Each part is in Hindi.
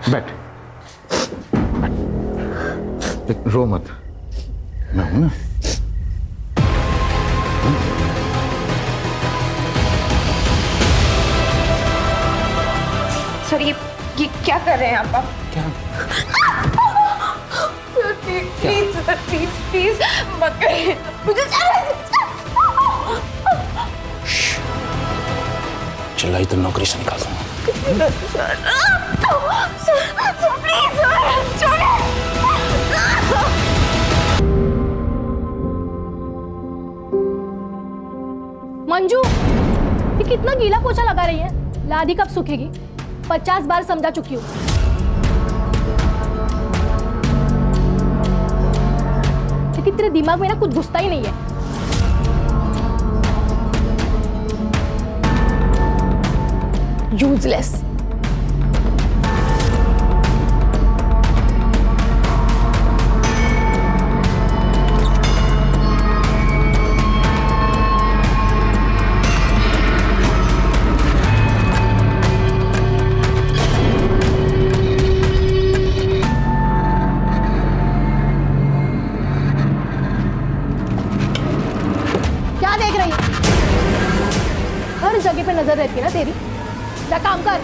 बैठ बैठ, रो मत, मैं हूं ना। सर ये क्या कर रहे हैं आप? क्या प्लीज सर, प्लीज प्लीज मत करिए मुझे। चिल्लाई तो नौकरी से निकाल दूंगा। सर प्लीज सर छोड़िए। मंजू, ये कितना गीला पोछा लगा रही है? लादी कब सूखेगी? 50 बार समझा चुकी हूँ। लेकिन तेरे दिमाग में ना कुछ घुसता ही नहीं है। यूजलेस। क्या देख रही है? हर जगह पे नजर रहती है ना तेरी। जा काम कर।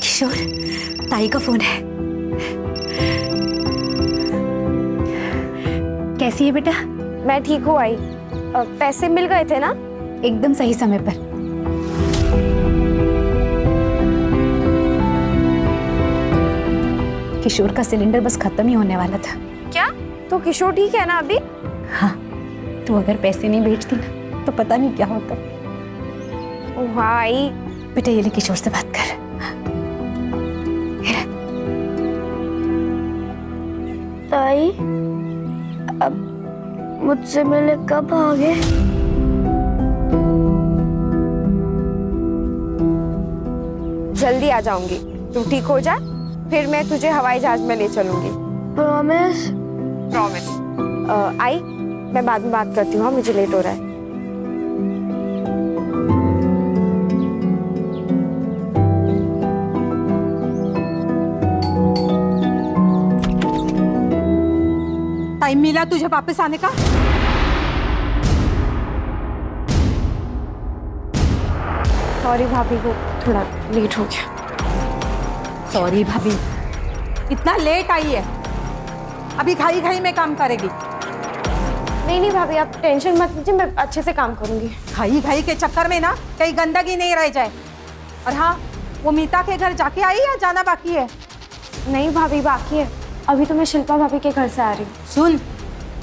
किशोर, ताई का फोन है। कैसी है बेटा? मैं ठीक हूँ आई। पैसे मिल गए थे ना? एकदम सही समय पर। किशोर का सिलेंडर बस खत्म ही होने वाला था। क्या? तो किशोर ठीक है ना अभी? हाँ, तू अगर पैसे नहीं भेजती ना तो पता नहीं क्या होता। ओह आई। बेटा ये ले, किशोर से बात कर। ताई अब मुझसे मिले कब आओगे? जल्दी आ जाऊंगी। तू ठीक हो जा, फिर मैं तुझे हवाई जहाज में ले चलूंगी। प्रॉमिस? प्रॉमिस। आई, मैं बाद में बात करती हूँ। हाँ, मुझे लेट हो रहा है। टाइम मिला तुझे वापस आने का? सॉरी भाभी, को थोड़ा लेट हो गया। सॉरी भाभी, इतना लेट आई है, अभी घाई घाई में काम करेगी। नहीं भाभी, आप टेंशन मत लीजिए, मैं अच्छे से काम करूंगी। घाई घाई के चक्कर में ना कहीं गंदगी नहीं रह जाए। और हाँ, वो मीता के घर जाके आई या जाना बाकी है? नहीं भाभी, बाकी है। अभी तो मैं शिल्पा भाभी के घर से आ रही हूँ। सुन,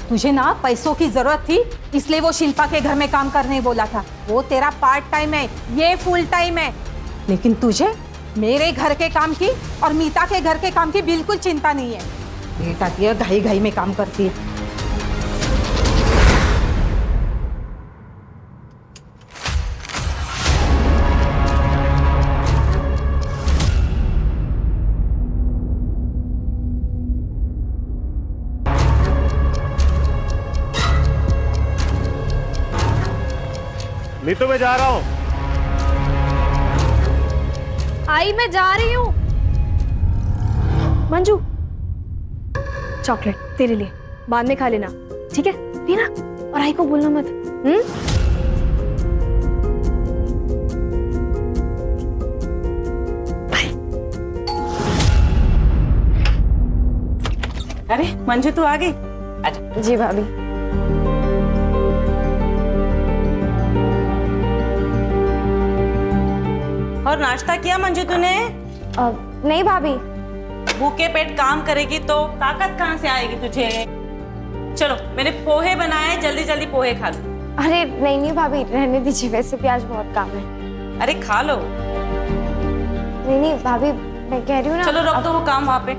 तुझे ना पैसों की जरूरत थी, इसलिए वो शिल्पा के घर में काम करने बोला था। वो तेरा पार्ट टाइम है, ये फुल टाइम है। लेकिन तुझे मेरे घर के काम की और मीता के घर के काम की बिल्कुल चिंता नहीं है। बेटा ये घाई घाई में काम करती है। नीतू, मैं जा रहा हूँ। आई, मैं जा रही हूँ। मंजू, चॉकलेट तेरे लिए, बाद में खा लेना, ठीक है? पीना, और आई को बोलना मत। अरे मंजू, तू आ गई? अच्छा। जी भाभी। और नाश्ता किया मंजू तूने? नहीं भाभी। भूखे पेट काम करेगी तो ताकत कहाँ से आएगी तुझे? चलो, मैंने पोहे बनाए, जल्दी जल्दी पोहे खा लो। अरे नहीं भाभी, रहने दीजिए, वैसे भी आज बहुत काम है। अरे खा लो। नहीं भाभी, मैं कह रही हूँ ना। चलो रख दो वो काम वहाँ पे।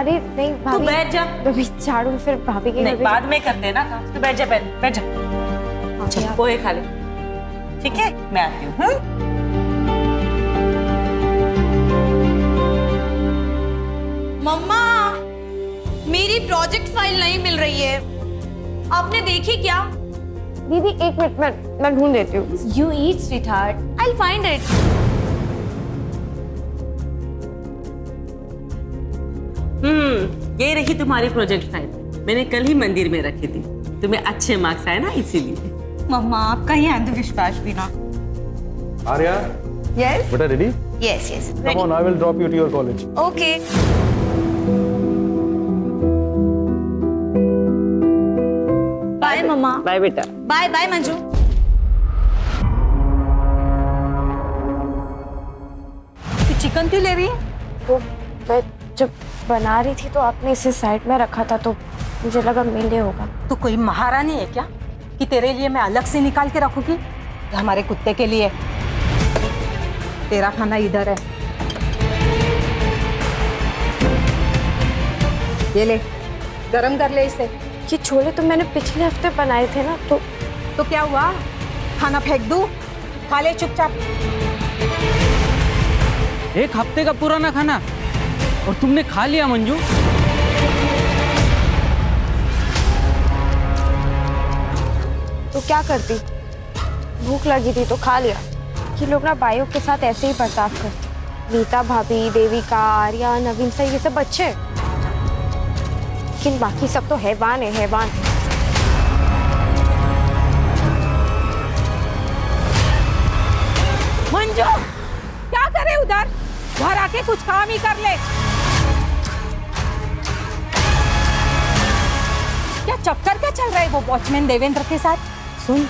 अरे नहीं भाभी, तू बैठ जा। अभी झाड़ू फिर भाभी के नहीं, बाद में करते हैं ना काम। तू बैठ जा, बैठ जा। चलो पोहे खा ले, ठीक है? मैं आती हूँ। प्रोजेक्ट फाइल नहीं मिल रही है। आपने देखी क्या? दीदी एक मिनट, मैं ढूंढ देती हूँ। You eat, sweetheart. I'll find it. ये रही तुम्हारी प्रोजेक्ट फाइल। मैंने कल ही मंदिर में रखी थी। तुम्हें अच्छे मार्क्स आए ना, इसीलिए। मम्मा आपका ही अंधविश्वास भी ना। आर्या, Yes. बेटा ready? Yes, yes. Come on, I will drop you to your college. Okay. Bye, मम्मा। बाय बेटा। Bye, bye, Manju. तू चिकन क्यों ले रही है? वो मैं जब बना रही थी तो आपने इसे साइड में रखा था तो मुझे लगा मिले होगा। तू कोई महारानी है क्या कि तेरे लिए मैं अलग से निकाल के रखूंगी? ये हमारे कुत्ते के लिए। तेरा खाना इधर है, ये ले, गरम कर ले इसे। ये छोले तो मैंने पिछले हफ्ते बनाए थे ना, तो क्या हुआ? खाना फेंक दूं? खा ले चुपचाप। एक हफ्ते का पुराना खाना और तुमने खा लिया मंजू? तो क्या करती? भूख लगी थी तो खा लिया। ये लोग ना बाइयों के साथ ऐसे ही बर्ताव करते। नीता भाभी, देविका, आर्या, नवीन सर, ये सब बच्चे, लेकिन बाकी सब तो हैवान है, हैवान। मंजू क्या करे उधर? घर आके कुछ काम ही कर ले। क्या चक्कर क्या चल रहा है वो वॉचमैन देवेंद्र के साथ? सुन,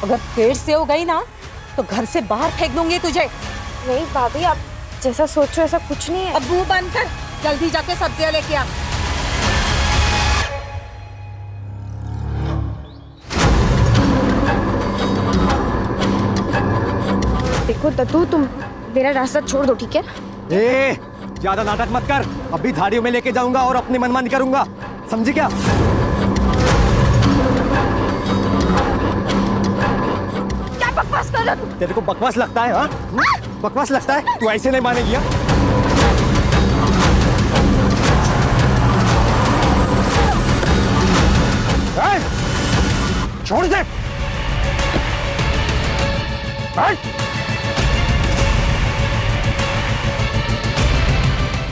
अगर पेट से हो गई ना तो घर से बाहर फेंक दूंगी तुझे। नहीं भाभी, आप जैसा सोचो ऐसा कुछ नहीं है। अब मुंह बंद कर, जल्दी जाके सब्जियां लेके आ। देखो दत्तू, तुम मेरा रास्ता छोड़ दो, ठीक है? ए, ज्यादा नाटक मत कर। अभी धाड़ियों में लेके जाऊंगा और अपनी मनमानी करूंगा, समझी क्या? क्या बकवास कर रहे हो तुम? तेरे को बकवास लगता है? हाँ, बकवास लगता है? तू ऐसे नहीं मानेगी। हाँ? छोड़ दे।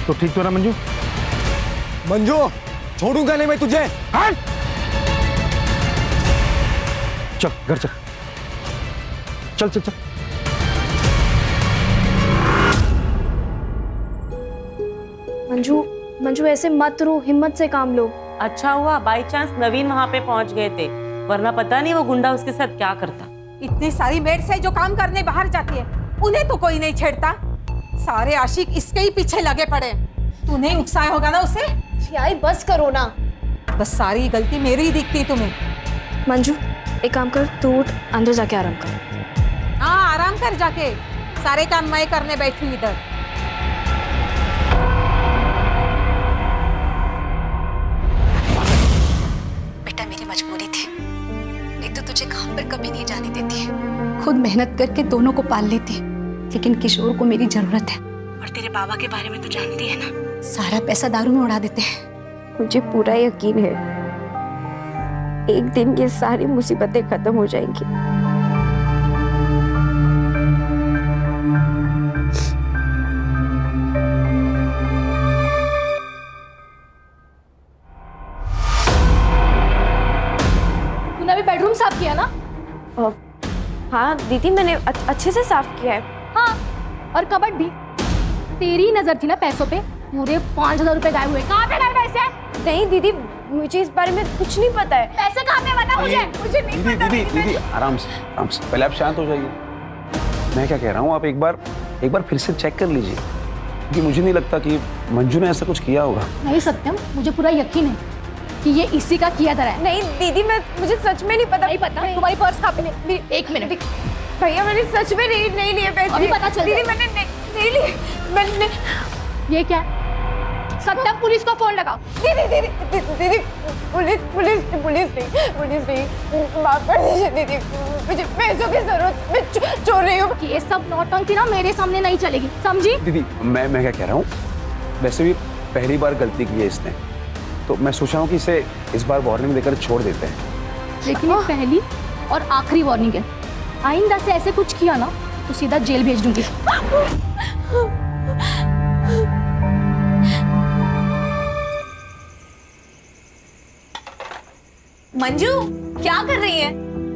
तो ठीक तो ना मंजू? मंजू, छोड़ूंगा नहीं मैं तुझे। चल घर चल, चल चल चल। मंजू ऐसे मत रो, हिम्मत से काम लो। अच्छा हुआ बाई चांस नवीन वहाँ पे पहुँच गए थे, वरना पता नहीं वो गुंडा उसके साथ क्या करता। इतनी सारी मेड्स है जो काम करने बाहर जाती है, उन्हें तो कोई नहीं छेड़ता। सारे आशिक इसके ही पीछे लगे पड़े। तू नहीं उकसाया होगा ना उसे? यार बस करो ना। बस सारी गलती मेरी ही दिखती तुम्हें। मंजू एक काम कर, तू उठ, अंदर जाके आराम कर। हाँ आराम कर जाके, सारे काम मैं करने बैठी हूँ इधर। बेटा मेरी मजबूरी थी, नहीं तो तुझे काम पर कभी नहीं जाने देती। खुद मेहनत करके दोनों को पाल लेती, लेकिन किशोर को मेरी जरूरत है। और तेरे बाबा के बारे में तो जानती है ना, सारा पैसा दारू में उड़ा देते हैं। मुझे पूरा यकीन है एक दिन ये सारी मुसीबतें खत्म हो जाएंगी। तूने अभी बेडरूम साफ किया ना? हाँ दीदी, मैंने अच्छे से साफ किया है। हाँ, और कबर्ड भी। तेरी नजर थी ना पैसों पे, पूरे 5,000 रुपए गायब हुए। कहाँ पे गए पैसे? नहीं दीदी, मुझे इस बारे में कुछ नहीं पता है। पैसे कहाँ पे? बता मुझे नहीं पता। दीदी आराम से पहले आप शांत हो जाइए। मैं क्या कह रहा हूँ, आप एक बार फिर से चेक कर लीजिए, क्योंकि मुझे नहीं लगता कि मंजू ने ऐसा कुछ किया होगा। नहीं सत्यम, मुझे पूरा यकीन है कि ये इसी का किया धरा है। नहीं दीदी, मुझे सच में नहीं पता। नहीं पता? तुम्हारी पर्स कहाँ पे? एक मिनट भैया, मैंने सच में नहीं लिए पैसे। अभी पता चल दीदी, मैंने नहीं लिए। मैंने ये क्या है? सत्यम, पुलिस को फोन लगाओ। दीदी, पुलिस नहीं, माफ कर दीजिए दीदी, मुझे पैसों की जरूरत, मैं चोर रही हूँ। ये सब नौटंकी ना मेरे सामने नहीं चलेगी, समझी? दीदी मैं क्या कह रहा हूँ, वैसे भी पहली बार गलती की है इसने, तो मैं सोच रहा हूँ कि इसे इस बार वार्निंग देकर छोड़ देते हैं। लेकिन ये पहली और आखिरी वार्निंग है। आइंदा से ऐसे कुछ किया ना तो सीधा जेल भेज दूंगी। मंजू क्या कर रही है?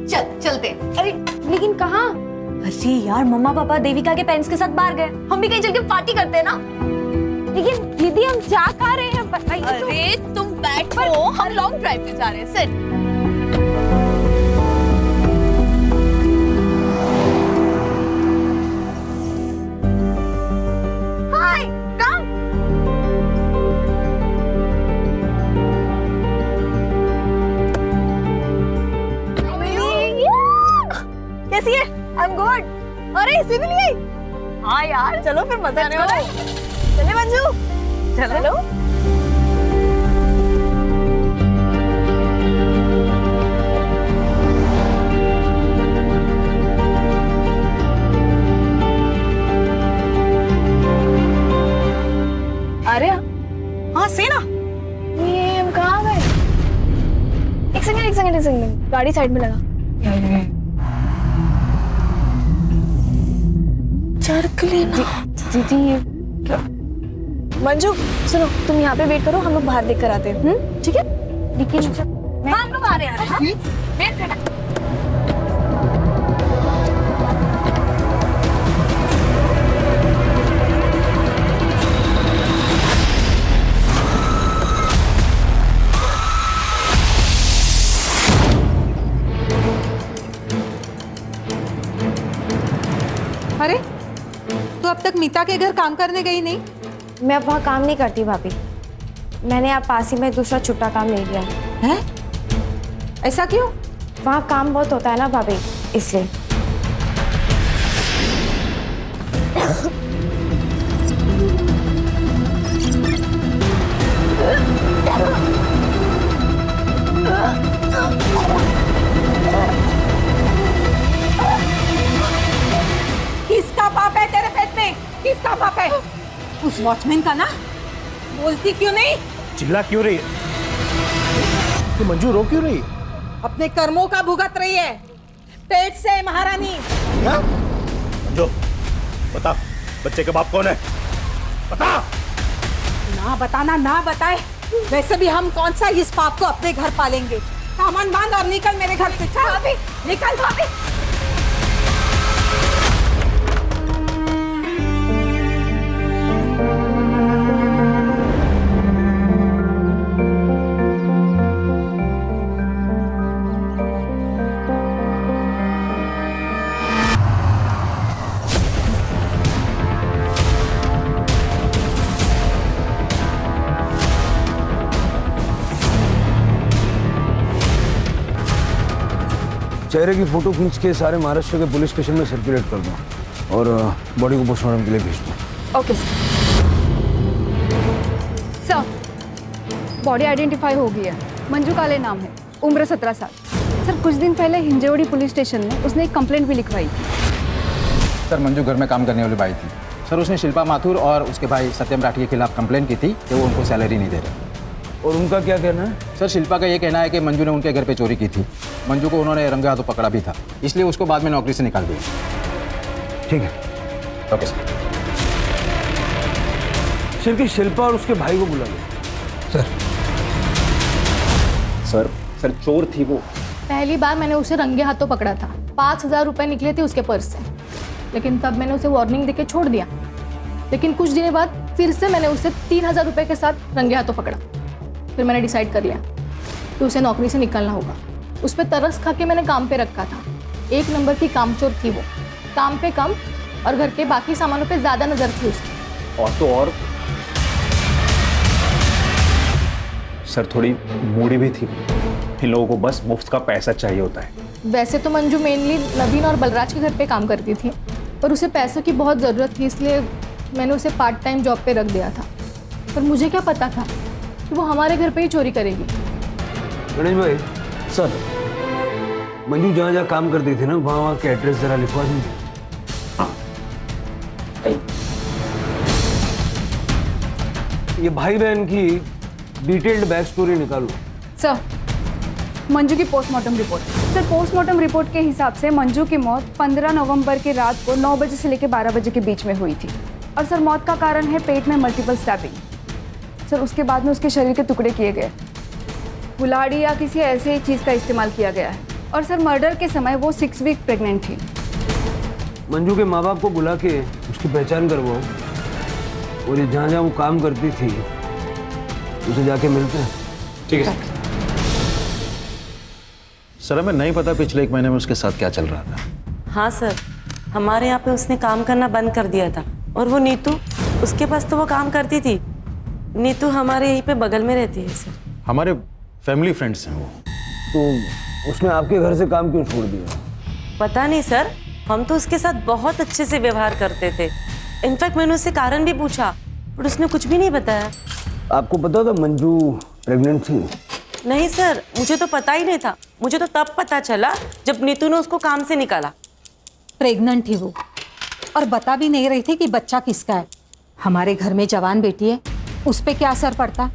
चल चलते। अरे लेकिन कहाँ? अरे यार मम्मा पापा देविका के पेरेंट्स के साथ बाहर गए, हम भी कहीं चल के पार्टी करते हैं ना। लेकिन दीदी हम जा कहाँ रहे हैं बताइए तो। अरे तुम बैठो, हम लॉन्ग ड्राइव पे जा रहे हैं। सिट। हाय कम। कैसी है? I am good. अरे इसी में नहीं आई? हाँ यार चलो फिर मजा आने वाला है। चले मंजू चलो। अरे हाँ सेना, ये हम कहाँ गए? एक सेकंड गाड़ी साइड में लगा। चरक लेना। दीदी मंजू सुनो, तुम यहाँ पे वेट करो, हम लोग बाहर देख कर आते हैं। ठीक है? लेकिन हम लोग आ रहे हैं। वेट करना। अरे तू अब तक मीता के घर काम करने गई नहीं? मैं अब वहाँ काम नहीं करती भाभी। मैंने आप पास ही में दूसरा छुट्टा काम ले लिया है। हैं? ऐसा क्यों? वहाँ काम बहुत होता है ना भाभी, इसलिए। किसका पाप है तेरे पेट में? किसका पाप है? उस वॉचमैन का ना? बोलती क्यों नहीं? चिल्ला क्यों रही है? तो मंजू रो क्यों रही है? अपने कर्मों का भुगत रही है पेट से महारानी। क्या? मंजू बता, बच्चे का बाप कौन है? बता। ना बताना ना बताए, वैसे भी हम कौन सा इस पाप को अपने घर पालेंगे। सामान बांध और निकल मेरे घर से। चल भाभी, निकल भाभी। चेहरे की फोटो खींच के सारे महाराष्ट्र के पुलिस स्टेशन में सर्कुलेट कर दो और बॉडी को पोस्टमार्टम के लिए भेज दो। ओके सर, बॉडी आइडेंटिफाई हो गई है। मंजू काले नाम है, उम्र 17 साल। सर कुछ दिन पहले हिंजेवड़ी पुलिस स्टेशन में उसने एक कंप्लेंट भी लिखवाई। सर मंजू घर में काम करने वाली बाई थी। सर उसने शिल्पा माथुर और उसके भाई सत्यम राठी के खिलाफ कंप्लेंट की थी कि वो उनको सैलरी नहीं दे रहे। और उनका क्या कहना है? सर शिल्पा का ये कहना है कि मंजू ने उनके घर पे चोरी की थी। मंजू को उन्होंने रंगे हाथों पकड़ा भी था, इसलिए उसको बाद में नौकरी से निकाल दिया। ठीक है, ओके सर। सिर्फ शिल्पा और उसके भाई को बुला लो। सर चोर थी वो। पहली बार मैंने उसे रंगे हाथों पकड़ा था। 5,000 रुपए निकले थे उसके पर्स से, लेकिन तब मैंने उसे वार्निंग देके छोड़ दिया। लेकिन कुछ दिनों बाद फिर से मैंने उसे 3,000 रुपए के साथ रंगे हाथों पकड़ा। फिर मैंने डिसाइड कर लिया कि उसे नौकरी से निकलना होगा। उस पर तरस खा के मैंने काम पे रखा था। 1 नंबर की कामचोर थी वो, काम पे कम और घर के बाकी सामानों पे ज़्यादा नज़र थी उसकी। और तो और सर थोड़ी मूडी भी थी। इन लोगों को बस मुफ्त का पैसा चाहिए होता है। वैसे तो मंजू मेनली नवीन और बलराज के घर पे काम करती थी, पर उसे पैसों की बहुत ज़रूरत थी, इसलिए मैंने उसे पार्ट टाइम जॉब पे रख दिया था। पर मुझे क्या पता था कि वो हमारे घर पे ही चोरी करेगी। गणेश भाई सर, मंजू जहाँ जहाँ काम करती थी ना, वहाँ के एड्रेस जरा लिखवा दीजिए। ये भाई बहन की डिटेल्ड बैक स्टोरी निकालो। सर, मंजू की postmortem report. Sir, postmortem report के हिसाब से मंजू की मौत 15 नवंबर की रात को 9 बजे से लेकर 12 बजे के बीच में हुई थी। और सर, मौत का कारण है पेट में मल्टीपल स्टैबिंग। सर, उसके बाद में उसके शरीर के टुकड़े किए गए, कुल्हाड़ी या किसी ऐसे ही चीज़ का इस्तेमाल किया गया है। और सर, मर्डर के समय वो 6 वीक प्रेग्नेंट थी। मंजू के माँ बाप को बुला के उसकी पहचान करवाओ, और ये जहाँ जहाँ वो काम करती थी उसे जाके मिलते हैं। ठीक है सर, हमें नहीं पता पिछले 1 महीने में उसके साथ क्या चल रहा था। हाँ सर, हमारे यहाँ पे उसने काम करना बंद कर दिया था। और वो नीतू, उसके पास तो वो काम करती थी। नीतू हमारे यहीं पे बगल में रहती है सर। हमारे फैमिली फ्रेंड्स हैं वो। तो उसने आपके घर से काम क्यों छोड़ दिया? पता नहीं सर, हम तो उसके साथ बहुत अच्छे से व्यवहार करते थे। इनफैक्ट मैंने उससे कारण भी पूछा, पर उसने कुछ भी नहीं बताया। आपको पता था मंजू प्रेग्नेंट थी? नहीं सर, मुझे तो पता ही नहीं था। मुझे तो तब पता चला जब नीतू ने उसको काम से निकाला। प्रेग्नेंट थी वो, और बता भी नहीं रही थी कि बच्चा किसका है। हमारे घर में जवान बेटी है, उस पर क्या असर पड़ता,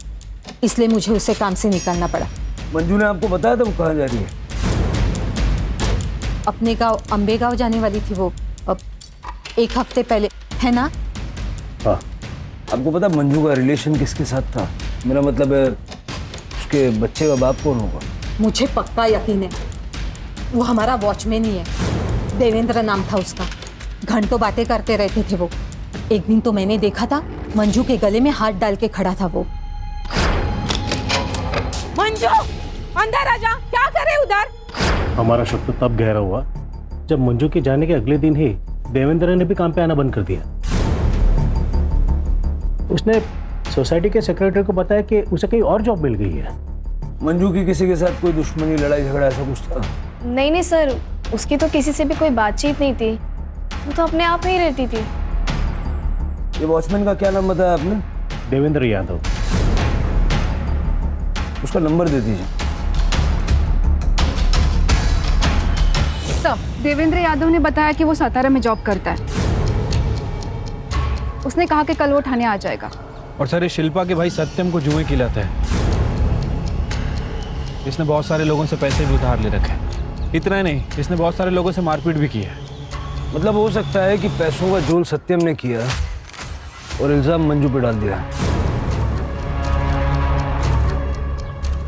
इसलिए मुझे उसे काम से निकालना पड़ा। मंजू ने आपको बताया था वो कहाँ जा रही है? अपने गांव अम्बे गांव जाने वाली थी वो, अब 1 हफ्ते पहले, है ना? हाँ। आपको पता मंजू का रिलेशन किसके साथ था? मेरा मतलब है उसके बच्चे का बाप कौन होगा? मुझे पक्का यकीन है वो हमारा वॉचमैन ही है। देवेंद्र नाम था उसका। घंटों बातें करते रहते थे वो। एक दिन तो मैंने देखा था मंजू के गले में हाथ डाल के खड़ा था वो। मंजू, अंदर आ जा, क्या करे उधर? हमारा शक तो तब गहरा हुआ जब मंजू के जाने के अगले दिन ही देवेंद्र ने भी काम पे आना बंद कर दिया। उसने सोसाइटी के सेक्रेटरी को बताया कि उसे कहीं और जॉब मिल गई है। मंजू की किसी के साथ कोई दुश्मनी, लड़ाई झगड़ा ऐसा कुछ था? नहीं सर, उसकी तो किसी से भी कोई बातचीत नहीं थी। वो तो अपने आप में ही रहती थी। ये वॉचमैन का क्या नाम बताया आपने? देवेंद्र यादव। उसका नंबर दे दीजिए। सर, देवेंद्र यादव ने बताया कि वो सातारा में जॉब करता है। उसने कहा कि कल वो थाने आ जाएगा। और सर, ये शिल्पा के भाई सत्यम को जुए खिलाता है। इसने बहुत सारे लोगों से पैसे भी उधार ले रखे हैं। इतना ही नहीं, इसने बहुत सारे लोगों से मारपीट भी की है। मतलब हो सकता है कि पैसों का जोल सत्यम ने किया और इल्जाम मंजू पे डाल दिया।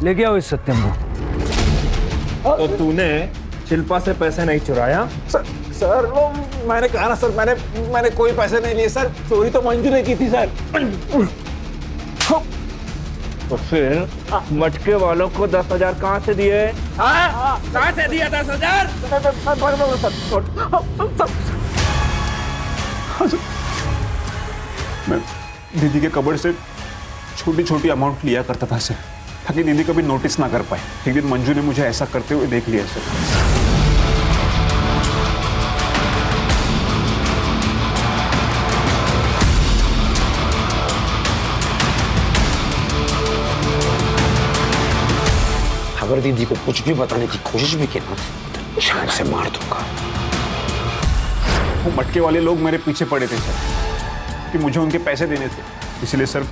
लेके आओ इस सत्यम को। तो तूने शिल्पा से पैसे नहीं चुराया? सर वो मैंने कहा ना सर, मैंने कोई पैसे नहीं लिए सर। चोरी तो मंजू ने की थी सर। तो फिर मटके वालों को 10,000 कहाँ से दिए? कहाँ से दिया 10,000? मैं दीदी के कबड़ से छोटी छोटी अमाउंट लिया करता था सर, ताकि दीदी कभी नोटिस ना कर पाए। एक दिन मंजू ने मुझे ऐसा करते हुए देख लिया सर। अगर दीदी को कुछ भी बताने की कोशिश भी की ना, तो शायद से मार दूंगा। वो मटके वाले लोग मेरे पीछे पड़े थे सर, कि मुझे उनके पैसे देने थे। इसलिए सर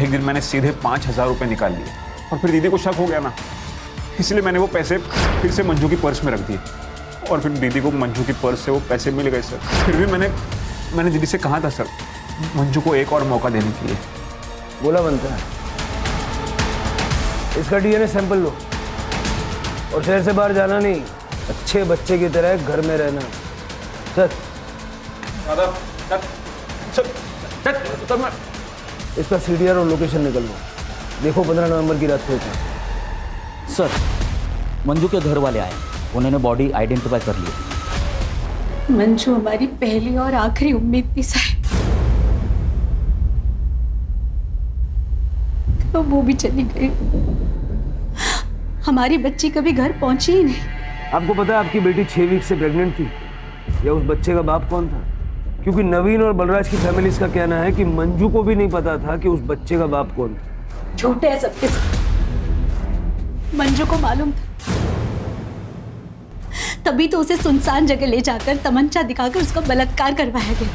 एक दिन मैंने सीधे 5,000 रुपये निकाल लिए, और फिर दीदी को शक हो गया ना, इसलिए मैंने वो पैसे फिर से मंजू की पर्स में रख दिए। और फिर दीदी को मंजू की पर्स से वो पैसे मिल गए सर। फिर भी मैंने दीदी से कहा था सर, मंजू को एक और मौका देने के लिए। बोला बनता है। इसका डीएनए सैंपल लो, और शहर से बाहर जाना नहीं, अच्छे बच्चे की तरह घर में रहना। चल इसका सीडीआर और लोकेशन निकलवा। देखो 15 नवंबर की रात को था। सर, मंजू के घर वाले आए, उन्होंने बॉडी आइडेंटिफाई कर ली। मंजू हमारी पहली और आखिरी उम्मीद थी साहब, तो वो भी चली गई। हमारी बच्ची कभी घर पहुंची ही नहीं। आपको पता है आपकी बेटी 6 वीक से प्रेग्नेंट थी? या उस बच्चे का बाप कौन था? क्योंकि नवीन और बलराज की फैमिली का कहना है कि मंजू को भी नहीं पता था कि उस बच्चे का बाप कौन था। झूठे है सबके सब। मंजू को मालूम था, तभी तो उसे सुनसान जगह ले जाकर तमंचा दिखाकर उसका बलात्कार करवाया गया।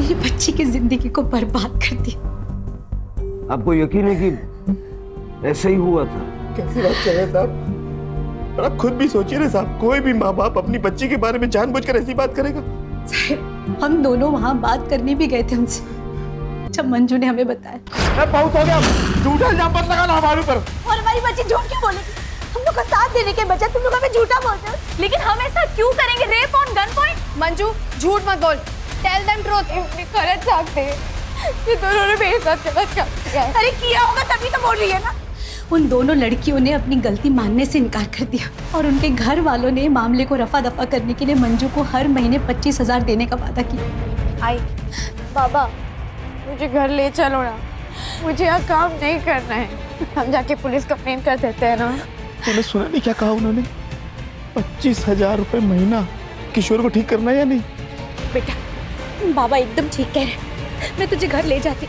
मेरी बच्ची की जिंदगी को बर्बाद कर दिया। आपको यकीन है कि ऐसा ही हुआ था? कैसी बात कर रहे हैं साहब? और आप खुद भी सोचिए ना साहब, कोई भी माँ बाप अपनी बच्ची के बारे में जानबूझकर ऐसी बात करेगा? साहब, हम दोनों वहां बात करने भी गए थे उनसे, जब मंजू ने हमें बताया। बहुत हो गया, झूठा इल्जाम मत लगाना हमारे ऊपर। और हमारी बच्ची झूठ क्यों बोलेगी? हम लोग का साथ देने के बजाय तुम लोग हमें झूठा बोलते हो। लेकिन हम ऐसा क्यों करेंगे? Rape on gun point? Manju झूठ मत बोल, टेल देम ट्रूथ। गलत सकते ये दोनों ने मेरे साथ गलत किया। अरे किया होगा तभी तो बोल रही है ना। उन दोनों लड़कियों ने अपनी गलती मानने से इनकार कर दिया और उनके घर वालों ने मामले को रफा दफा करने के लिए मंजू को हर महीने 25,000 देने का वादा किया। आई बाबा, मुझे घर ले चलो ना, मुझे यहाँ काम नहीं करना है। हम जाके पुलिस कंप्लेन कर देते हैं ना। तूने सुना नहीं क्या कहा उन्होंने? 25,000 रुपए महीना। किशोर को ठीक करना है या नहीं? बेटा बाबा एकदम ठीक कह रहे हैं, मैं तुझे घर ले जाती,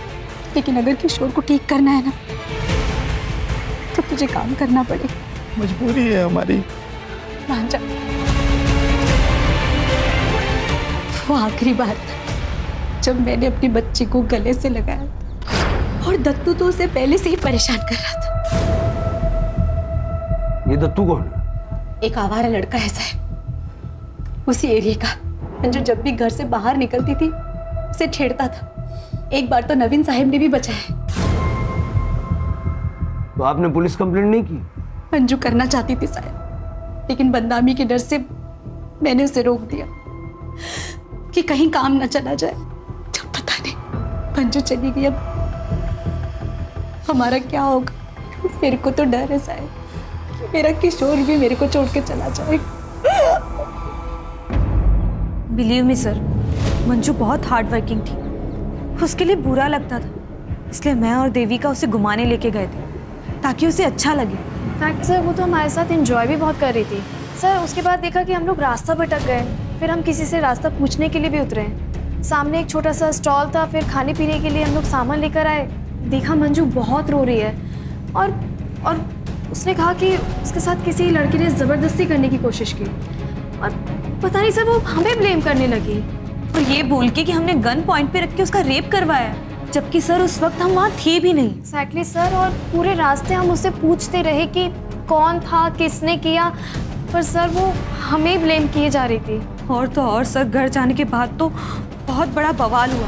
लेकिन अगर किशोर को ठीक करना है ना तो तुझे काम करना पड़ेगा। मजबूरी है हमारी। मान जा। वो आखिरी बार था जब मैंने अपनी बच्ची को गले से लगाया था, और दत्तू तो उसे पहले से ही परेशान कर रहा था। ये दत्तू कौन है? एक आवारा लड़का ऐसा है उसी एरिया का, जो जब भी घर से बाहर निकलती थी उसे छेड़ता था। एक बार तो नवीन साहब ने भी बचाया। तो आपने पुलिस कंप्लेंट नहीं की? मंजू करना चाहती थी शायद, लेकिन बदनामी के डर से मैंने उसे रोक दिया कि कहीं काम न चला जाए। जब पता नहीं मंजू चली गई, अब हमारा क्या होगा? मेरे को तो डर है शायद कि मेरा किशोर भी मेरे को छोड़ के चला जाए। बिलीव मी सर, मंजू बहुत हार्ड वर्किंग थी, उसके लिए बुरा लगता था, इसलिए मैं और देविका उसे घुमाने लेके गए थे ताकि उसे अच्छा लगे। फैक्ट सर, वो तो हमारे साथ एंजॉय भी बहुत कर रही थी सर। उसके बाद देखा कि हम लोग रास्ता भटक गए, फिर हम किसी से रास्ता पूछने के लिए भी उतरे। सामने एक छोटा सा स्टॉल था, फिर खाने पीने के लिए हम लोग सामान लेकर आए। देखा मंजू बहुत रो रही है और उसने कहा कि उसके साथ किसी लड़के ने ज़बरदस्ती करने की कोशिश की, और पता नहीं सर वो हमें ब्लेम करने लगी, और ये बोल के कि हमने गन पॉइंट पे रख के उसका रेप करवाया, जबकि सर उस वक्त हम वहाँ थे भी नहीं। एक्जैक्टली सर, और पूरे रास्ते हम उससे पूछते रहे कि कौन था, किसने किया, पर सर वो हमें ब्लेम किए जा रही थी। और तो और सर, घर जाने के बाद तो बहुत बड़ा बवाल हुआ।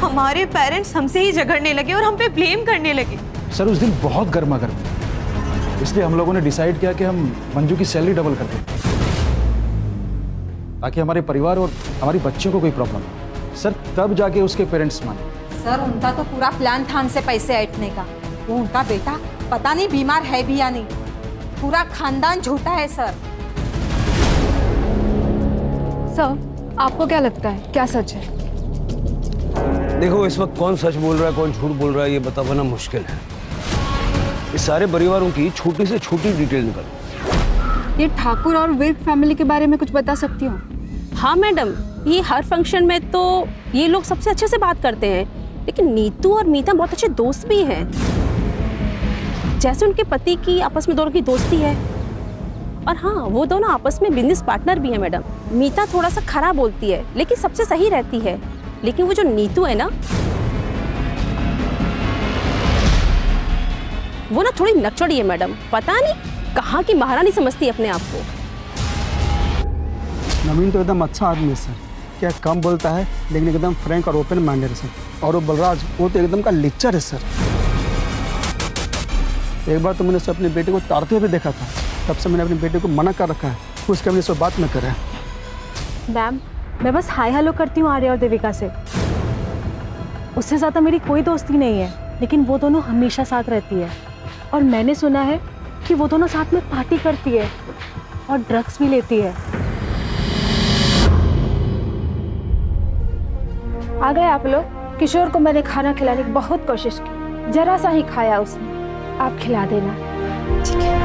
हमारे पेरेंट्स हमसे ही झगड़ने लगे और हम पे ब्लेम करने लगे। सर उस दिन बहुत गर्मा गर्म, इसलिए हम लोगों ने डिसाइड किया कि हम मंजू की सैलरी डबल कर दें, ताकि हमारे परिवार और हमारी बच्चियों को कोई प्रॉब्लम हो। सर तब जाके उसके पेरेंट्स माने। सर उनका तो पूरा प्लान था हमसे पैसे ऐंठने का। वो उनका बेटा पता नहीं बीमार है भी या नहीं, पूरा खानदान झूठा है सर। सर आपको क्या लगता है, क्या सच है? देखो, इस वक्त कौन सच बोल रहा है कौन झूठ बोल रहा है ये बता पाना मुश्किल है। इस सारे परिवारों की छोटी से छोटी डिटेल निकल। ये ठाकुर और विर्क फैमिली के बारे में कुछ बता सकती हो? हाँ मैडम, ये हर फंक्शन में तो ये लोग सबसे अच्छे से बात करते हैं, लेकिन नीतू और मीता बहुत अच्छे दोस्त भी हैं। जैसे उनके पति की आपस में दोनों की दोस्ती है, और हाँ वो दोनों आपस में बिजनेस पार्टनर भी हैं मैडम। मीता थोड़ा सा खराब बोलती है लेकिन सबसे सही रहती है, लेकिन वो जो नीतू है ना, वो ना थोड़ी नकचड़ी है मैडम। पता नहीं कहाँ की महारानी समझती है अपने आप को। नवीन तो एकदम अच्छा आदमी है सर, क्या कम बोलता है लेकिन एकदम फ्रैंक और ओपन माइंडेड है सर। और वो बलराज, वो तो एकदम का लेक्चर है सर। एक बार तो मैंने उसे अपने बेटे को तारते हुए देखा था, तब से मैंने अपने बेटे को मना कर रखा है उसके अपने से बात न करे। मैम मैं बस हाय हेलो करती हूँ आर्या और देविका से, उससे ज़्यादा मेरी कोई दोस्ती नहीं है, लेकिन वो दोनों हमेशा साथ रहती है। और मैंने सुना है कि वो दोनों साथ में पार्टी करती है और ड्रग्स भी लेती है। आ गए आप लोग। किशोर को मैंने खाना खिलाने की बहुत कोशिश की, जरा सा ही खाया उसने, आप खिला देना। ठीक है।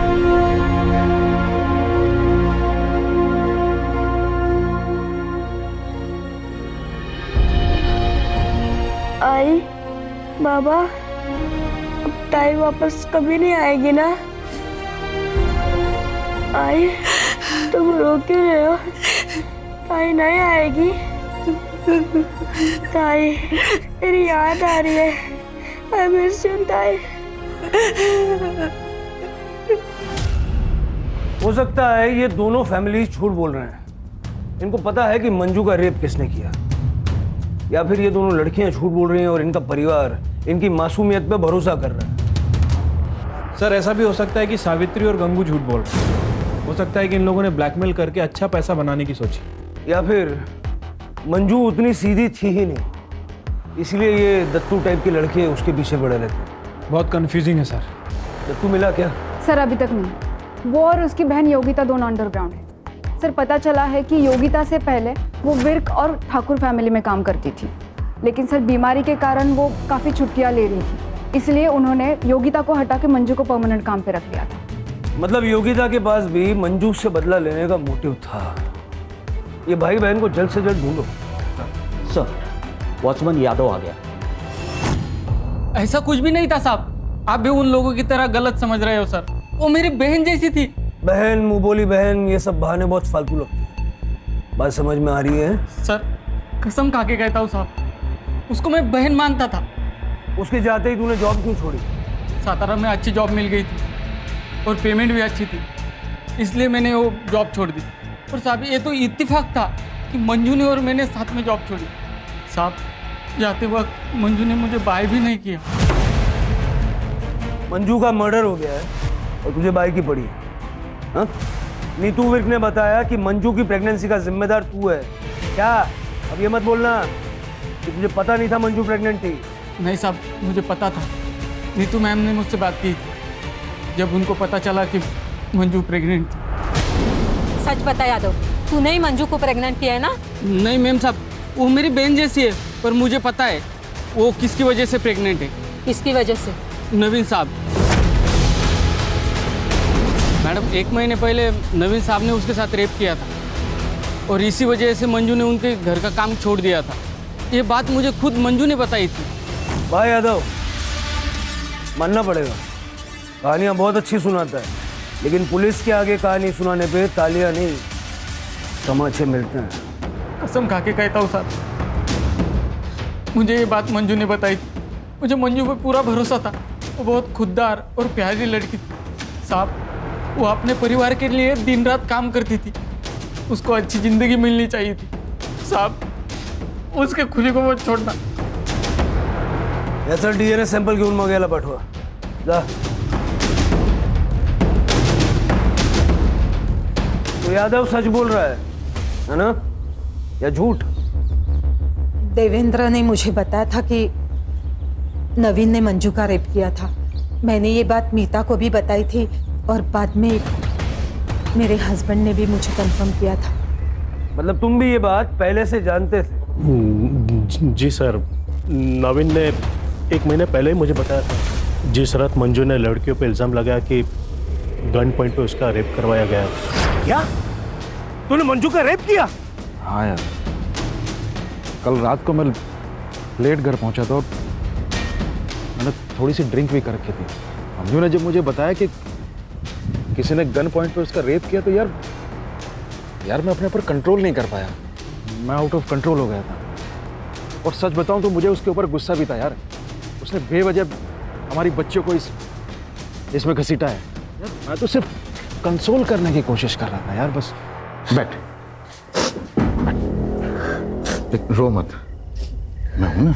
आई बाबा, अब टाइम वापस कभी नहीं आएगी ना? आई तुम रो क्यों रहे हो? आई नहीं आएगी? ताई मेरी याद आ रही है। आई मिस यू ताई। हो सकता है ये दोनों फैमिलीज झूठ बोल रहे हैं। इनको पता है कि मंजू का रेप किसने किया, या फिर ये दोनों लड़कियां झूठ बोल रही हैं और इनका परिवार इनकी मासूमियत पे भरोसा कर रहा है। सर ऐसा भी हो सकता है कि सावित्री और गंगू झूठ बोल रहे हैं। हो सकता है कि इन लोगों ने ब्लैकमेल करके अच्छा पैसा बनाने की सोची, या फिर मंजू उतनी सीधी थी ही नहीं, इसलिए ये दत्तू टाइप की लड़के उसके पीछे पड़े रहते। बहुत कंफ्यूजिंग है सर। दत्तू मिला क्या? सर अभी तक नहीं। वो और उसकी बहन योगिता दोनों अंडरग्राउंड है। सर पता चला है कि योगिता से पहले वो विर्क और ठाकुर फैमिली में काम करती थी, लेकिन सर बीमारी के कारण वो काफ़ी छुट्टियां ले रही थी, इसलिए उन्होंने योगिता को हटा के मंजू को परमानेंट काम पे रख लिया था। मतलब योगिता के पास भी मंजू से बदला लेने का मोटिव था। ये भाई बहन को जल्द से जल्द ढूंढो। सर वॉचमैन यादव आ गया। ऐसा कुछ भी नहीं था साहब, आप भी उन लोगों की तरह गलत समझ रहे हो सर। वो मेरी बहन जैसी थी। बहन, मुंह बोली बहन, ये सब बहाने बहुत फालतू लगते हैं। बात समझ में आ रही है? सर कसम खा के कहता हूँ साहब, उसको मैं बहन मानता था। उसके जाते ही तूने जॉब क्यों छोड़ी? सातारा में अच्छी जॉब मिल गई थी और पेमेंट भी अच्छी थी, इसलिए मैंने वो जॉब छोड़ दी। और साहब ये तो इत्तेफाक था कि मंजू ने और मैंने साथ में जॉब छोड़ी। साहब जाते वक्त मंजू ने मुझे बाय भी नहीं किया। मंजू का मर्डर हो गया है और तुझे बाई की पड़ी है, हाँ? नीतू विर्क ने बताया कि मंजू की प्रेगनेंसी का जिम्मेदार तू है। क्या अब ये मत बोलना कि तुझे पता नहीं था मंजू प्रेग्नेंट थी। नहीं साहब, मुझे पता था। नीतू मैम ने मुझसे बात की थी जब उनको पता चला कि मंजू प्रेग्नेंट थी। सच बता यादव, तूने ही मंजू को प्रेग्नेंट किया है ना? नहीं मैम साहब, वो मेरी बहन जैसी है, पर मुझे पता है वो किसकी वजह से प्रेग्नेंट है। किसकी वजह से? नवीन साहब। मैडम 1 महीने पहले नवीन साहब ने उसके साथ रेप किया था और इसी वजह से मंजू ने उनके घर का काम छोड़ दिया था। ये बात मुझे खुद मंजू ने बताई थी। भाई यादव, मानना पड़ेगा, कहानियाँ बहुत अच्छी सुनाता है, लेकिन पुलिस के आगे कहानी सुनाने पे तालियां नहीं तमाचे मिलते हैं। कसम खा के कहता हूँ साहब, मुझे ये बात मंजू ने बताई थी। मुझे मंजू पे पूरा भरोसा था। वो बहुत खुददार और प्यारी लड़की थी साहब। वो अपने परिवार के लिए दिन रात काम करती थी। उसको अच्छी जिंदगी मिलनी चाहिए थी साहब, उसके खुली को मत छोड़ना। याचा DNA सॅम्पल घेऊन मग याला पाठवा जा। तो यादव सच बोल रहा है ना, या झूठ? देवेंद्र ने मुझे बताया था कि नवीन ने मंजू का रेप किया था। मैंने ये बात मीता को भी बताई थी और बाद में मेरे हस्बैंड ने भी मुझे कंफर्म किया था। मतलब तुम भी ये बात पहले से जानते थे? जी सर, नवीन ने 1 महीने पहले ही मुझे बताया था। जिस रात मंजू ने लड़कियों पे इल्ज़ाम लगाया कि गन पॉइंट पे उसका रेप करवाया गया। क्या तूने मंजू का रेप किया? हाँ यार, कल रात को मैं लेट घर पहुंचा तो मैंने थोड़ी सी ड्रिंक भी कर रखी थी। मंजू ने जब मुझे बताया कि किसी ने गन पॉइंट पे उसका रेप किया तो यार मैं अपने ऊपर कंट्रोल नहीं कर पाया। मैं आउट ऑफ कंट्रोल हो गया था। और सच बताऊं तो मुझे उसके ऊपर गुस्सा भी था यार। उसने बेवजह हमारी बच्चियों को इसमें घसीटा है। मैं तो सिर्फ कंसोल करने की कोशिश कर रहा था यार। बस बैठ, रो मत, मैं हूं ना।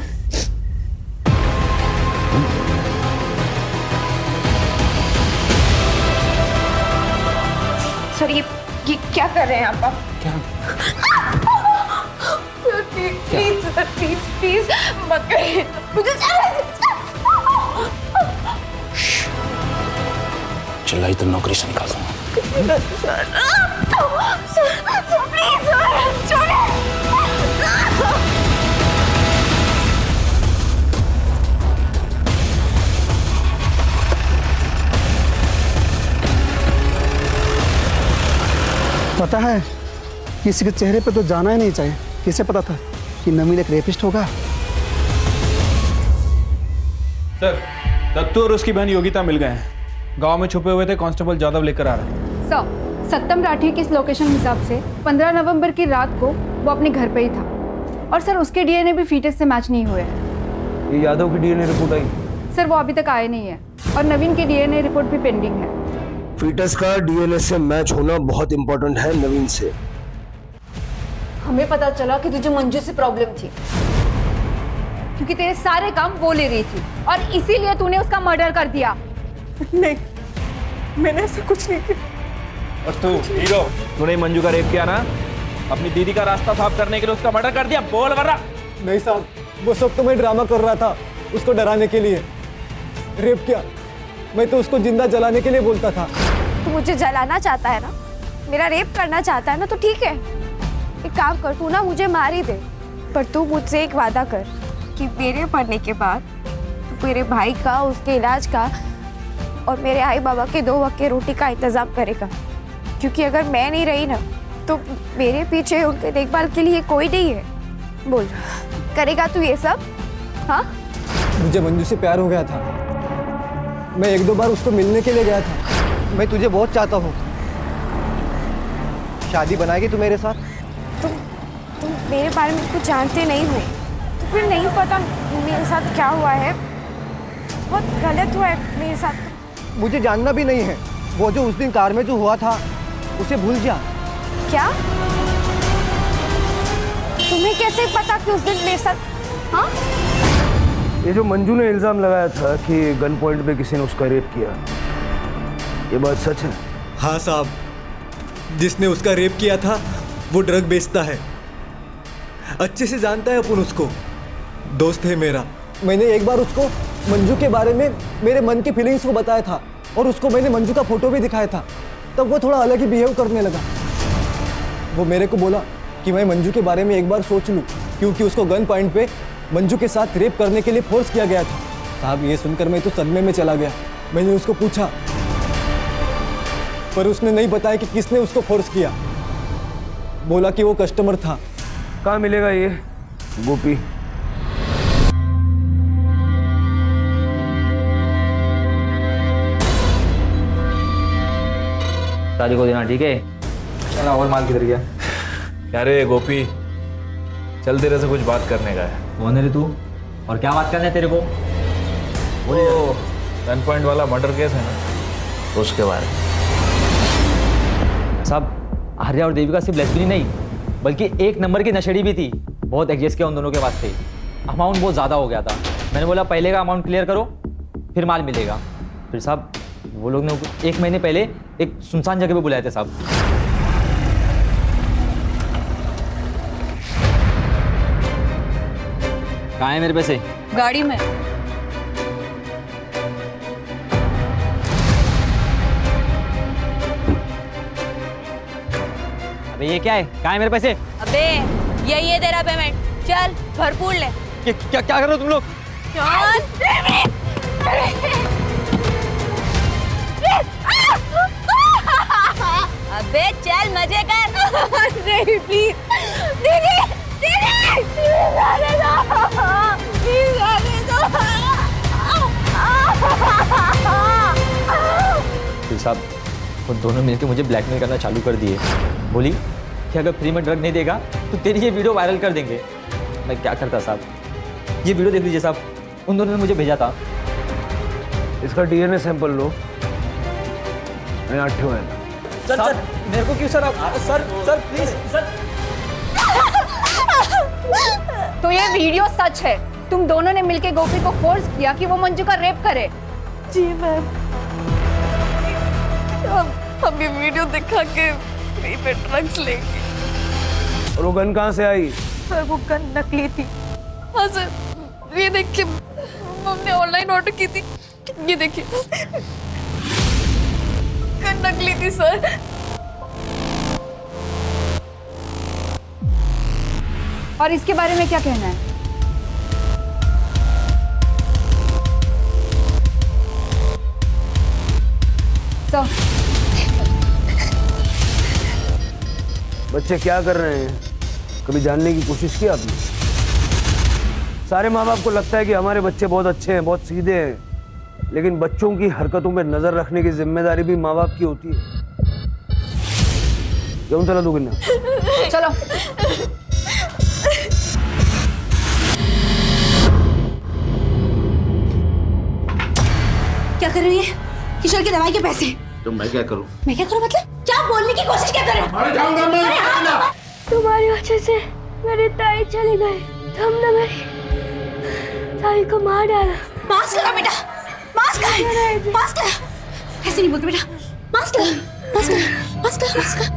सर ये क्या कर रहे हैं आप? क्या? प्लीज सर, प्लीज प्लीज मत करिए, मुझे चिल्लाई तो नौकरी से निकाल दूंगा। सर प्लीज सर छोड़िए। पता है, किसी के चेहरे पे तो जाना ही नहीं चाहिए। किसे पता था कि नवीन एक रेपिस्ट होगा? सर, दत्तू और उसकी बहन योगिता मिल गए हैं। गांव में छुपे हुए थे, कांस्टेबल जादव लेकर आ रहे हैं। सर, सत्यम राठी की इस लोकेशन हिसाब से 15 नवंबर की रात को वो अपने घर पे ही था। और सर उसके डीएनए भी फीटस से मैच नहीं हुए हैं। ये यादव की डीएनए रिपोर्ट आई? सर वो अभी तक आए नहीं है और नवीन की डीएनए रिपोर्ट भी पेंडिंग है। फीटस का डीएनए से मैच होना बहुत इंपॉर्टेंट है नवीन से। हमें पता चला कि तुझे मंजू से प्रॉब्लम थी क्योंकि तेरे सारे काम वो ले रही थी और इसीलिए तूने उसका मर्डर कर दिया। नहीं, मैंने ऐसा कुछ नहीं किया। और तू हीरो, तूने मंजू का रेप किया ना? अपनी दीदी का रास्ता साफ करने के लिए उसका मर्डर कर दिया, बोल वरना। नहीं साहब, वो सब तो मैं ड्रामा कर रहा था उसको डराने के लिए। रेप किया, मैं तो उसको जिंदा जलाने के लिए बोलता था। तू मुझे जलाना चाहता है ना, मेरा रेप करना चाहता है ना, तो ठीक है, एक काम कर, तू ना मुझे मार ही दे, पर तू मुझसे एक वादा कर कि मेरे मरने के बाद तू मेरे भाई का, उसके इलाज का और मेरे आई बाबा के 2 वक्त के रोटी का इंतजाम करेगा। क्योंकि अगर मैं नहीं रही ना तो मेरे पीछे उनके देखभाल के लिए कोई नहीं है। बोल, करेगा तू ये सब? हाँ, मुझे मंजू से प्यार हो गया था। मैं 1-2 बार उसको मिलने के लिए गया था। मैं तुझे बहुत चाहता हूँ। शादी बनाएगी तू मेरे साथ? तुम मेरे बारे में कुछ जानते नहीं हो तो फिर नहीं पता मेरे साथ क्या हुआ है। बहुत गलत हुआ है मेरे साथ। मुझे जानना भी नहीं है। वो जो उस दिन कार में जो हुआ था उसे भूल जा। क्या? तुम्हें कैसे पता कि उस दिन मेरे साथ? हाँ, ये जो मंजू ने इल्जाम लगाया था कि गन पॉइंट पे किसी ने उसका रेप किया, ये बात सच है? हाँ साहब, जिसने उसका रेप किया था वो ड्रग बेचता है। अच्छे से जानता है अपन उसको, दोस्त है मेरा। मैंने एक बार उसको मंजू के बारे में मेरे मन की फीलिंग्स को बताया था और उसको मैंने मंजू का फोटो भी दिखाया था। तब वो थोड़ा अलग ही बिहेव करने लगा। वो मेरे को बोला कि मैं मंजू के बारे में एक बार सोच लूं, क्योंकि उसको गन पॉइंट पे मंजू के साथ रेप करने के लिए फोर्स किया गया था। साहब, ये सुनकर मैं तो सदमे में चला गया। मैंने उसको पूछा, पर उसने नहीं बताया कि किसने उसको फोर्स किया। बोला कि वो कस्टमर था। कहाँ मिलेगा ये गोपी? शादी को देना, ठीक है? चला, और माल किधर गया? क्या रे गोपी, चल तेरे से कुछ बात करने का है। कौन है रे तू, और क्या बात करना है तेरे को? वो गन पॉइंट वाला मर्डर केस है ना, उसके बारे में। साहब, आर्या और देविका सिर्फ लेस्बियन नहीं बल्कि 1 नंबर की नशेड़ी भी थी। बहुत एडजस्ट किया उन दोनों के वास्ते। अमाउंट बहुत ज़्यादा हो गया था। मैंने बोला पहले का अमाउंट क्लियर करो फिर माल मिलेगा। फिर साहब वो लोग ने 1 महीने पहले एक सुनसान जगह पे बुलाए थे साहब। कहाँ है मेरे पैसे? गाड़ी में। अबे ये क्या है? कहाँ है मेरे पैसे? अबे यही है तेरा पेमेंट, चल भरपूर ले। क्या कर रहे हो तुम लोग? अबे चल मजे कर। नहीं प्लीज दीदी, दीदी प्लीज आने दो, प्लीज आने दो। फिर साहब वो दोनों मिलकर मुझे ब्लैकमेल करना चालू कर दिए। बोली कि अगर फ्री में ड्रग नहीं देगा तो तेरी ये वीडियो वायरल कर देंगे। मैं क्या करता साहब? ये वीडियो देख लीजिए साहब, उन दोनों ने मुझे भेजा था। इसका डीएनए सैंपल लो। मैं 8 है। सर मेरे को क्यों सर? आप सर प्लीज सर। तो ये वीडियो सच है? तुम दोनों ने मिलकर गोपी को फोर्स किया कि वो मंजू का रेप करे? जी मैम, हम ये वीडियो दिखा के फ्री में ड्रग्स लेंगे। और वो गन कहाँ से आई? सर वो गन नकली थी। हाँ सर, ये देखिए, हमने ऑनलाइन ऑर्डर की थी। ये देखिए, गन नकली थी सर। और इसके बारे में क्या कहना है? बच्चे क्या कर रहे हैं? कभी जानने की कोशिश की आपने? सारे माँ बाप को लगता है कि हमारे बच्चे बहुत अच्छे हैं, बहुत सीधे हैं, लेकिन बच्चों की हरकतों पे नजर रखने की जिम्मेदारी भी माँ बाप की होती है। क्यों चला तू किन्ना? चलो। कर रही है? किशोर की दवाई के पैसे। तो मैं क्या करूं? मैं क्या करूं मतलब? क्या बोलने की कोशिश क्या कर रहे हो? अरे जाऊंगा मैं। अरे हाँ बाबा। तुम्हारी वजह से मेरे ताई चली गई, तुमने मेरी ताई को मार डाला। मास्क लगा बेटा, मास्क लगा, मास्क लगा। ऐसे नहीं बोलते बेटा, मास्क लगा, मास्क लगा, मास्क लगा, मास्क लगा।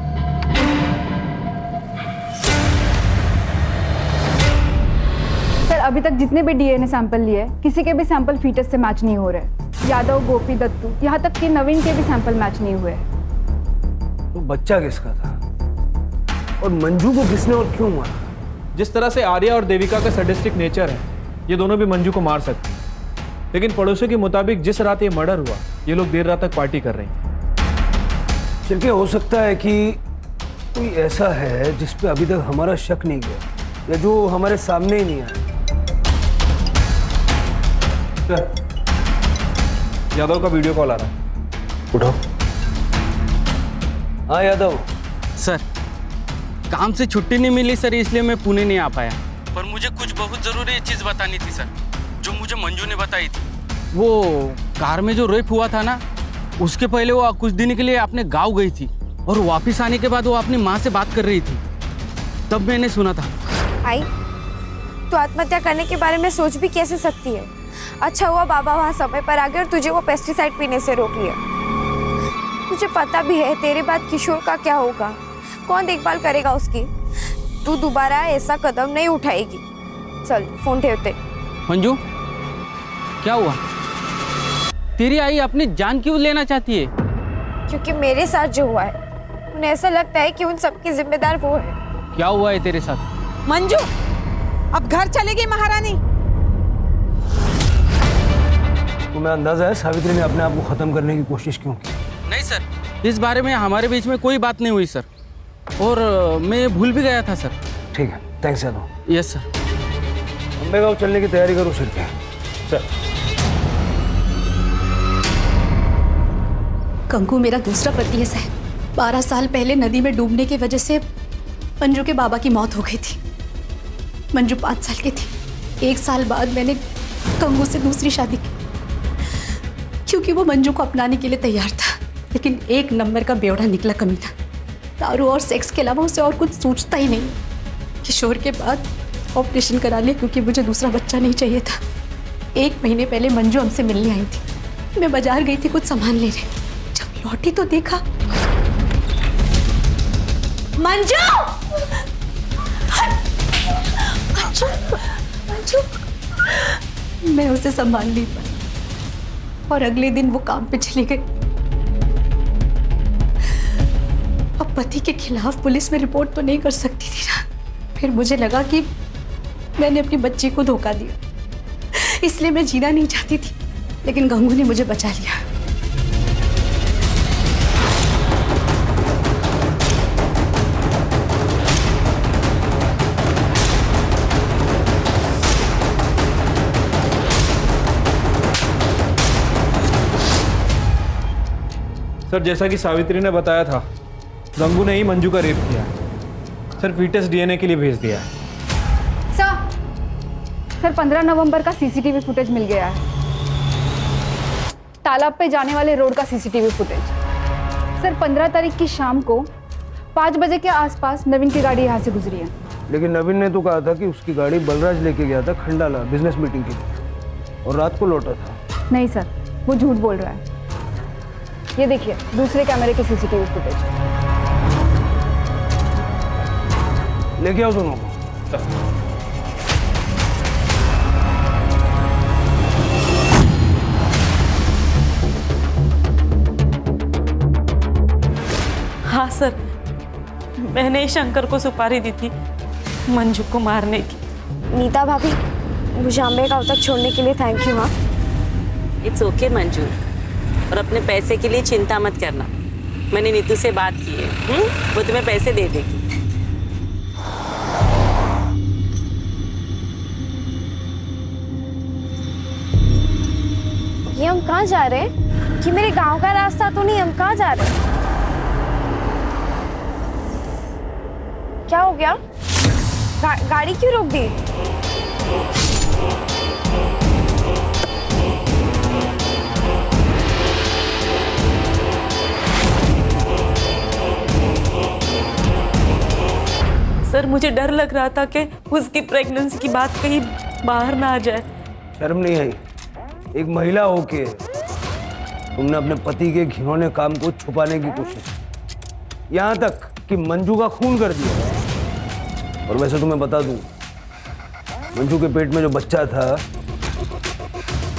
सर अभी तक जितने भी डीएनए सैंपल लिए किसी के भी सैंपल फीटस से मैच नहीं हो रहे। यादव, गोपी, दत्तू, यहाँ तक कि नवीन के भी सैंपल मैच नहीं हुए। तो बच्चा किसका था और मंजू को किसने और क्यों मारा? जिस तरह से आर्या और देविका का सैडिस्टिक नेचर है, ये दोनों भी मंजू को मार सकते हैं। लेकिन पड़ोसियों के मुताबिक जिस रात ये मर्डर हुआ, ये लोग देर रात तक पार्टी कर रहे थे। चल के हो सकता है कि कोई ऐसा है जिस पे अभी तक हमारा शक नहीं गया, या जो हमारे सामने ही नहीं आया। यादव का वीडियो कॉल आ रहा है, उठाओ। हाँ यादव। सर काम से छुट्टी नहीं मिली सर, इसलिए मैं पुणे नहीं आ पाया। पर मुझे कुछ बहुत ज़रूरी चीज़ बतानी थी सर, जो मुझे मंजू ने बताई थी। वो कार में जो रेप हुआ था ना, उसके पहले वो कुछ दिन के लिए अपने गांव गई थी और वापस आने के बाद वो अपनी माँ से बात कर रही थी, तब मैंने सुना था। आई, तू आत्महत्या करने के बारे में सोच भी कैसे सकती है? अच्छा हुआ बाबा वहाँ समय पर आ गए और तुझे वो पेस्टिसाइड पीने से रोक लिया। तुझे पता भी है तेरे बाद किशोर का क्या होगा, कौन देखभाल करेगा उसकी? तू दोबारा ऐसा कदम नहीं उठाएगी। चल फोन ठेवते। मंजू क्या हुआ? तेरी आई अपनी जान क्यों लेना चाहती है? क्योंकि मेरे साथ जो हुआ है, उन्हें ऐसा लगता है कि उन सबकी जिम्मेदार वो है। क्या हुआ है तेरे साथ? मंजू अब घर चलेगी महारानी। तुम्हें अंदाजा है सावित्री ने अपने आप को खत्म करने की कोशिश क्यों की? नहीं सर, इस बारे में हमारे बीच में कोई बात नहीं हुई सर, और मैं भूल भी गया था सर। ठीक है, thanks Yadav. Yes sir. Ambe गाँव चलने की तैयारी करो सिर पे। चल। कंकु मेरा दूसरा पति है सर। 12 साल पहले नदी में डूबने की वजह से मंजू के बाबा की मौत हो गई थी। मंजू 5 साल की थी। 1 साल बाद मैंने कंकु से दूसरी शादी की, क्योंकि वो मंजू को अपनाने के लिए तैयार था। लेकिन 1 नंबर का बेवड़ा निकला कमीना। दारू और सेक्स के अलावा उसे और कुछ सोचता ही नहीं। किशोर के बाद ऑपरेशन करा लिया क्योंकि मुझे दूसरा बच्चा नहीं चाहिए था। 1 महीने पहले मंजू हमसे मिलने आई थी। मैं बाजार गई थी कुछ सामान लेने। जब लौटी तो देखा मंजू! मंजू! मंजू! मैं उसे संभाल नहीं पाई और अगले दिन वो काम पे चली गई। अब पति के खिलाफ पुलिस में रिपोर्ट तो नहीं कर सकती थी ना। फिर मुझे लगा कि मैंने अपनी बच्ची को धोखा दिया, इसलिए मैं जीना नहीं चाहती थी। लेकिन गंगू ने मुझे बचा लिया। सर जैसा कि सावित्री ने बताया था, गंगू ने ही मंजू का रेप किया। सर फीटस डीएनए के लिए भेज दिया है। सर 15 नवंबर का सीसीटीवी फुटेज मिल गया है। तालाब पे जाने वाले रोड का सीसीटीवी फुटेज। सर 15 तारीख की शाम को 5 बजे के आसपास नवीन की गाड़ी यहाँ से गुजरी है। लेकिन नवीन ने तो कहा था कि उसकी गाड़ी बलराज लेके गया था खंडाला बिजनेस मीटिंग के लिए और रात को लौटा था। नहीं सर, वो झूठ बोल रहा है। ये देखिए दूसरे कैमरे के सीसीटीवी फुटेज। लेके आओ दोनों को। हाँ सर, मैंने ही शंकर को सुपारी दी थी मंजू को मारने की। नीता भाभी, मुझे अम्बे गाँव तक छोड़ने के लिए थैंक यू। हाँ इट्स ओके मंजू, और अपने पैसे के लिए चिंता मत करना। मैंने नीतू से बात की है, वो तुम्हें पैसे दे देगी। ये हम कहाँ जा रहे हैं? कि मेरे गांव का रास्ता तो नहीं, हम कहाँ जा रहे हैं? क्या हो गया? गाड़ी क्यों रोक दी? सर मुझे डर लग रहा था कि उसकी प्रेगनेंसी की बात कहीं बाहर ना आ जाए। शर्म नहीं आई? एक महिला होके तुमने अपने पति के घिनौने काम को छुपाने की कोशिश, यहाँ तक कि मंजू का खून कर दिया। और वैसे तुम्हें बता दूं, मंजू के पेट में जो बच्चा था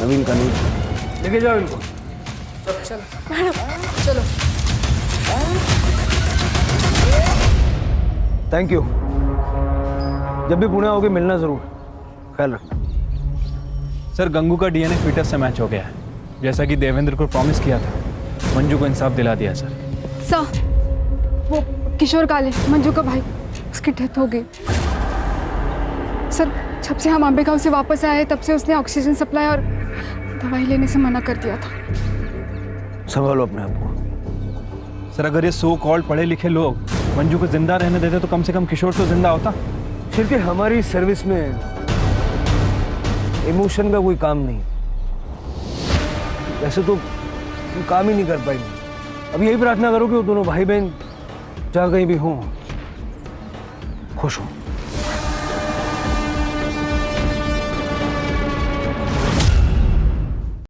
नवीन का नहीं था। लेके जाओ इनको। चलो मैडम चलो। Thank you. जब भी पुणे आओगे मिलना जरूर। ख्याल रखना। सर गंगू का डीएनए फीटस से मैच हो गया है, जैसा कि देवेंद्र को प्रॉमिस किया था। मंजू को इंसाफ दिला दिया सर। सर वो किशोर काले, मंजू का भाई, उसकी डेथ हो गई। सर जब से हम अंबे गांव से वापस आए तब से उसने ऑक्सीजन सप्लाई और दवाई लेने से मना कर दिया था। संभालो अपने आप को। सर अगर ये सो कॉल्ड पढ़े लिखे लोग मंजू को जिंदा रहने देते तो कम से कम किशोर तो जिंदा होता। फिर हमारी सर्विस में इमोशन का कोई काम नहीं। वैसे तो तुम काम ही नहीं कर पाएंगे। अब यही प्रार्थना करो कि वो दोनों भाई बहन जहाँ कहीं भी हों खुश हों।